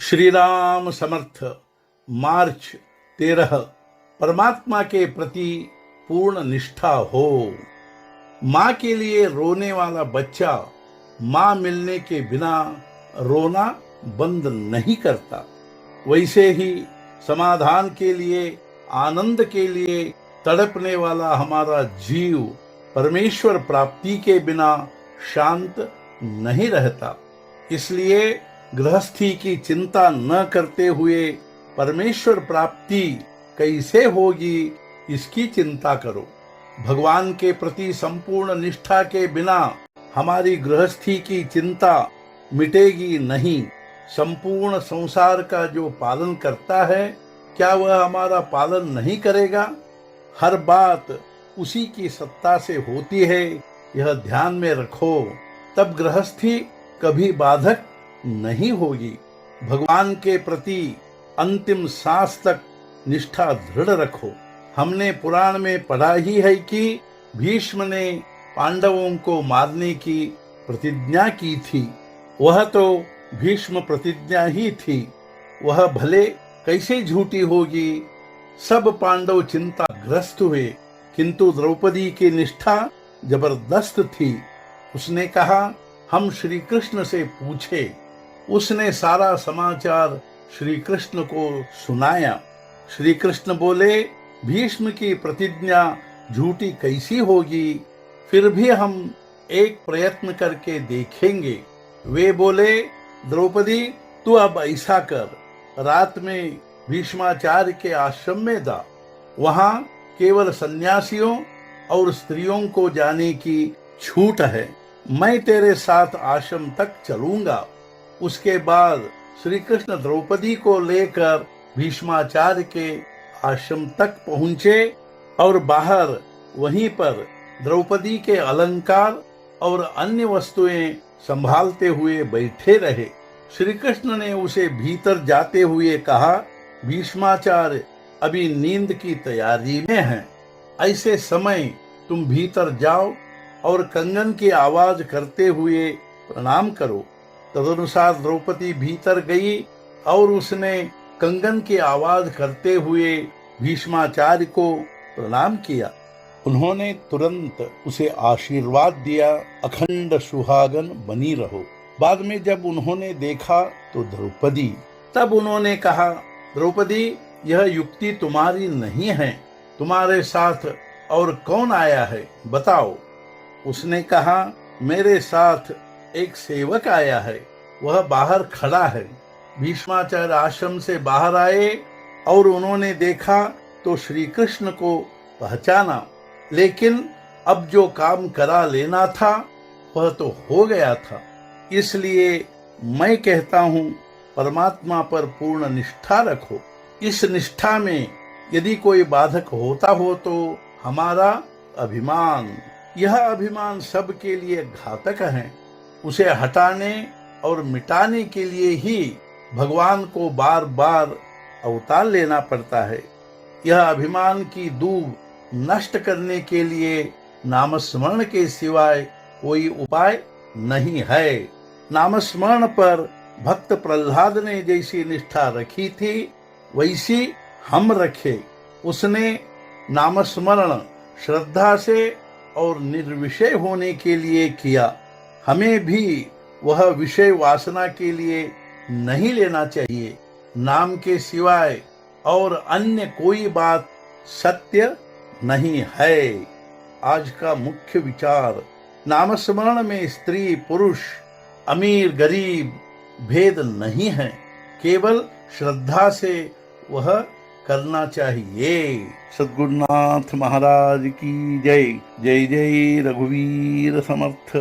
श्री राम समर्थ। मार्च 13। परमात्मा के प्रति पूर्ण निष्ठा हो। माँ के लिए रोने वाला बच्चा माँ मिलने के बिना रोना बंद नहीं करता। वैसे ही समाधान के लिए, आनंद के लिए तड़पने वाला हमारा जीव परमेश्वर प्राप्ति के बिना शांत नहीं रहता। इसलिए गृहस्थी की चिंता न करते हुए परमेश्वर प्राप्ति कैसे होगी इसकी चिंता करो। भगवान के प्रति संपूर्ण निष्ठा के बिना हमारी गृहस्थी की चिंता मिटेगी नहीं। संपूर्ण संसार का जो पालन करता है, क्या वह हमारा पालन नहीं करेगा? हर बात उसी की सत्ता से होती है, यह ध्यान में रखो। तब गृहस्थी कभी बाधक नहीं होगी। भगवान के प्रति अंतिम सांस तक निष्ठा दृढ़ रखो। हमने पुराण में पढ़ा ही है कि भीष्म ने पांडवों को मारने की प्रतिज्ञा की थी। वह तो भीष्म प्रतिज्ञा ही थी, वह भले कैसे झूठी होगी। सब पांडव चिंताग्रस्त हुए, किंतु द्रौपदी की निष्ठा जबरदस्त थी। उसने कहा, हम श्री कृष्ण से पूछे। उसने सारा समाचार श्री कृष्ण को सुनाया। श्री कृष्ण बोले, भीष्म की प्रतिज्ञा झूठी कैसी होगी, फिर भी हम एक प्रयत्न करके देखेंगे। वे बोले, द्रौपदी तू अब ऐसा कर, रात में भीष्माचार्य के आश्रम में जा। वहां केवल सन्यासियों और स्त्रियों को जाने की छूट है। मैं तेरे साथ आश्रम तक चलूंगा। उसके बाद श्री कृष्ण द्रौपदी को लेकर भीष्माचार्य के आश्रम तक पहुंचे और बाहर वहीं पर द्रौपदी के अलंकार और अन्य वस्तुएं संभालते हुए बैठे रहे। श्री कृष्ण ने उसे भीतर जाते हुए कहा, भीष्माचार्य अभी नींद की तैयारी में हैं। ऐसे समय तुम भीतर जाओ और कंगन की आवाज करते हुए प्रणाम करो। तदनुसार द्रौपदी भीतर गई और उसने कंगन की आवाज करते हुए भीष्माचार्य को प्रणाम किया। उन्होंने तुरंत उसे आशीर्वाद दिया, अखंड सुहागन बनी रहो। बाद में जब उन्होंने देखा तो द्रौपदी, तब उन्होंने कहा, द्रौपदी यह युक्ति तुम्हारी नहीं है, तुम्हारे साथ और कौन आया है बताओ। उसने कहा, मेरे साथ एक सेवक आया है, वह बाहर खड़ा है। भीष्माचार्य आश्रम से बाहर आए और उन्होंने देखा तो श्री कृष्ण को पहचाना, लेकिन अब जो काम करा लेना था वह तो हो गया था। इसलिए मैं कहता हूँ, परमात्मा पर पूर्ण निष्ठा रखो। इस निष्ठा में यदि कोई बाधक होता हो तो हमारा अभिमान, यह अभिमान सबके लिए घातक है। उसे हटाने और मिटाने के लिए ही भगवान को बार बार अवतार लेना पड़ता है। यह अभिमान की दूब नष्ट करने के लिए नामस्मरण के सिवाय कोई उपाय नहीं है। नामस्मरण पर भक्त प्रहलाद ने जैसी निष्ठा रखी थी, वैसी हम रखे। उसने नामस्मरण श्रद्धा से और निर्विषय होने के लिए किया। हमें भी वह विषय वासना के लिए नहीं लेना चाहिए। नाम के सिवाय और अन्य कोई बात सत्य नहीं है। आज का मुख्य विचार, नामस्मरण में स्त्री पुरुष, अमीर गरीब भेद नहीं है, केवल श्रद्धा से वह करना चाहिए। सद्गुरुनाथ महाराज की जय। जय जय रघुवीर समर्थ।